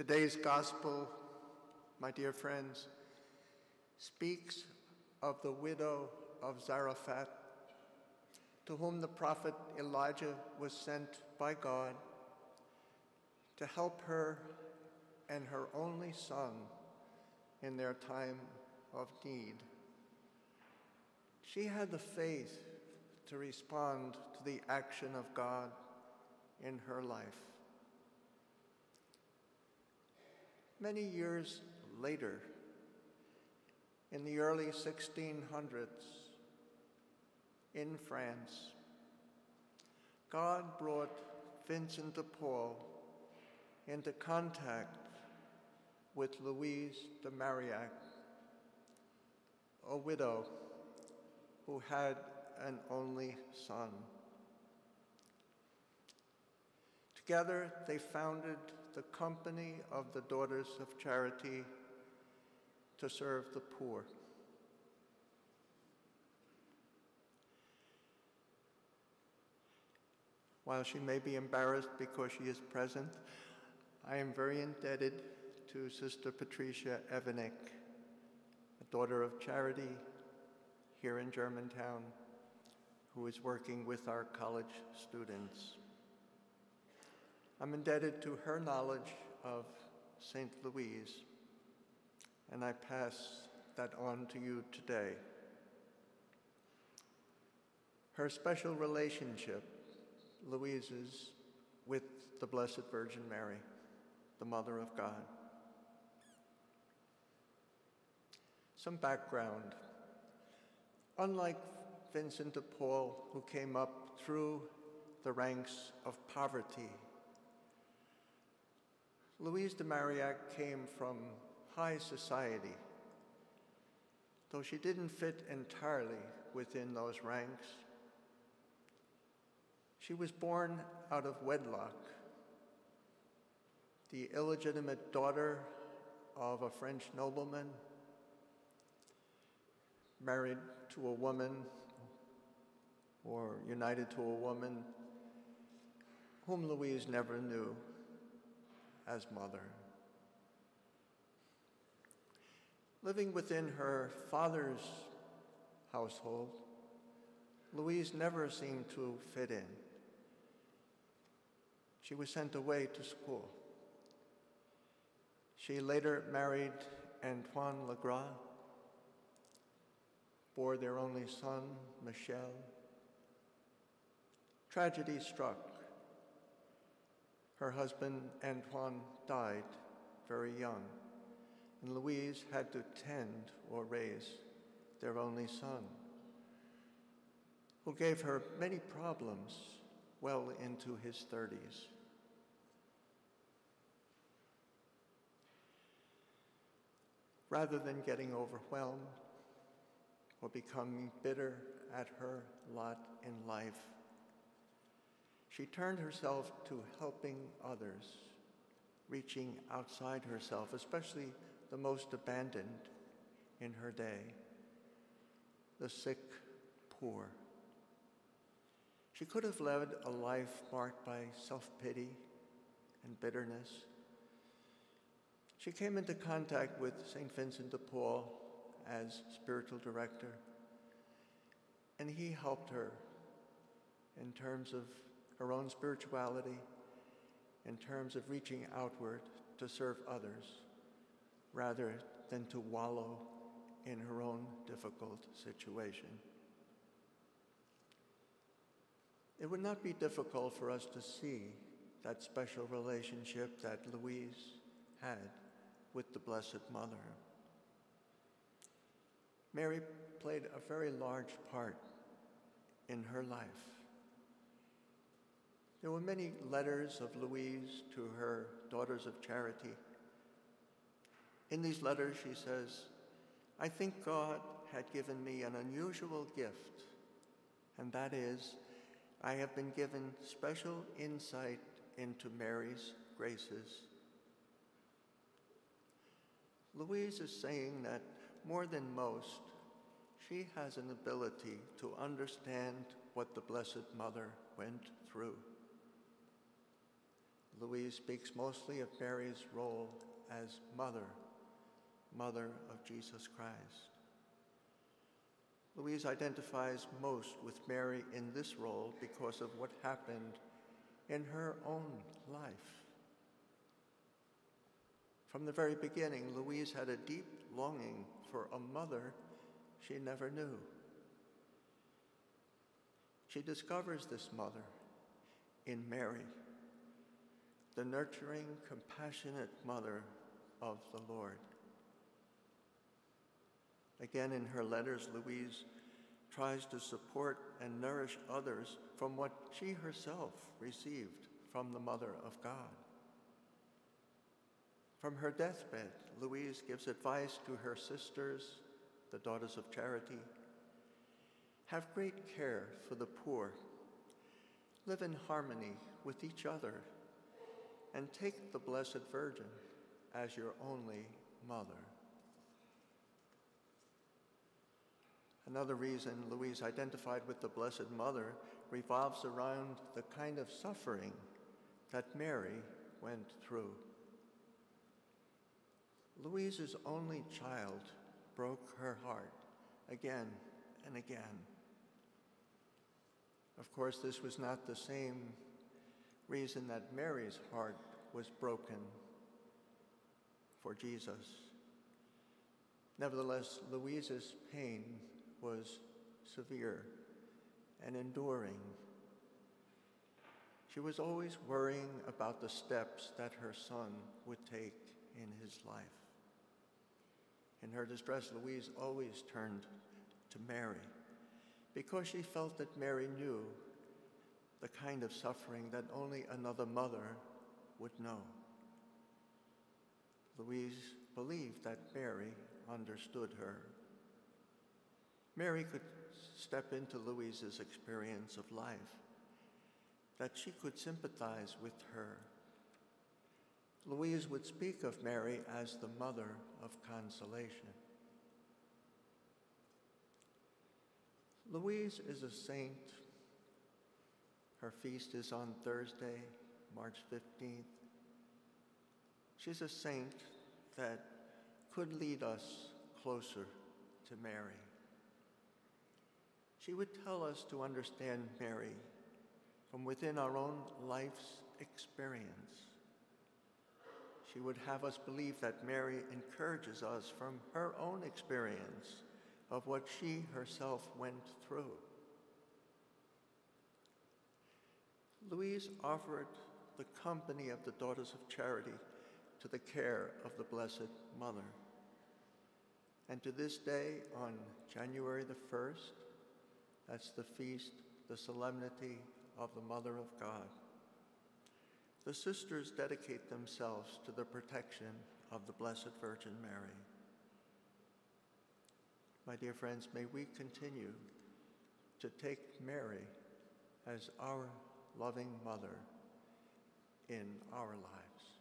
Today's gospel, my dear friends, speaks of the widow of Zarephath, to whom the prophet Elijah was sent by God to help her and her only son in their time of need. She had the faith to respond to the action of God in her life. Many years later, in the early 1600s, in France, God brought Vincent de Paul into contact with Louise de Marillac, a widow who had an only son. Together, they founded the Company of the Daughters of Charity to serve the poor. While she may be embarrassed because she is present, I am very indebted to Sister Patricia Evanek, a daughter of charity here in Germantown, who is working with our college students. I'm indebted to her knowledge of St. Louise, and I pass that on to you today. Her special relationship, Louise's, with the Blessed Virgin Mary, the Mother of God. Some background. Unlike Vincent de Paul, who came up through the ranks of poverty, Louise de Marillac came from high society. Though she didn't fit entirely within those ranks, she was born out of wedlock, the illegitimate daughter of a French nobleman, married to a woman, or united to a woman, whom Louise never knew as mother. Living within her father's household, Louise never seemed to fit in. She was sent away to school. She later married Antoine Legras, bore their only son, Michel. Tragedy struck. Her husband, Antoine, died very young, and Louise had to tend or raise their only son, who gave her many problems well into his 30s. Rather than getting overwhelmed or becoming bitter at her lot in life, she turned herself to helping others, reaching outside herself, especially the most abandoned in her day, the sick, poor. She could have led a life marked by self-pity and bitterness. She came into contact with St. Vincent de Paul as spiritual director, and he helped her in terms of her own spirituality, in terms of reaching outward to serve others, rather than to wallow in her own difficult situation. It would not be difficult for us to see that special relationship that Louise had with the Blessed Mother. Mary played a very large part in her life. There were many letters of Louise to her daughters of charity. In these letters, she says, "I think God had given me an unusual gift, and that is, I have been given special insight into Mary's graces." Louise is saying that more than most, she has an ability to understand what the Blessed Mother went through. Louise speaks mostly of Mary's role as mother of Jesus Christ. Louise identifies most with Mary in this role because of what happened in her own life. From the very beginning, Louise had a deep longing for a mother she never knew. She discovers this mother in Mary, the nurturing, compassionate mother of the Lord. Again, in her letters, Louise tries to support and nourish others from what she herself received from the Mother of God. From her deathbed, Louise gives advice to her sisters, the Daughters of Charity. Have great care for the poor. Live in harmony with each other, and take the Blessed Virgin as your only mother. Another reason Louise identified with the Blessed Mother revolves around the kind of suffering that Mary went through. Louise's only child broke her heart again and again. Of course, this was not the same reason that Mary's heart was broken for Jesus. Nevertheless, Louise's pain was severe and enduring. She was always worrying about the steps that her son would take in his life. In her distress, Louise always turned to Mary because she felt that Mary knew the kind of suffering that only another mother would know. Louise believed that Mary understood her. Mary could step into Louise's experience of life, that she could sympathize with her. Louise would speak of Mary as the mother of consolation. Louise is a saint. Her feast is on Thursday, March 15th. She's a saint that could lead us closer to Mary. She would tell us to understand Mary from within our own life's experience. She would have us believe that Mary encourages us from her own experience of what she herself went through. Louise offered the company of the Daughters of Charity to the care of the Blessed Mother. And to this day, on January the 1st, that's the feast, the solemnity of the Mother of God, the sisters dedicate themselves to the protection of the Blessed Virgin Mary. My dear friends, may we continue to take Mary as our loving mother in our lives.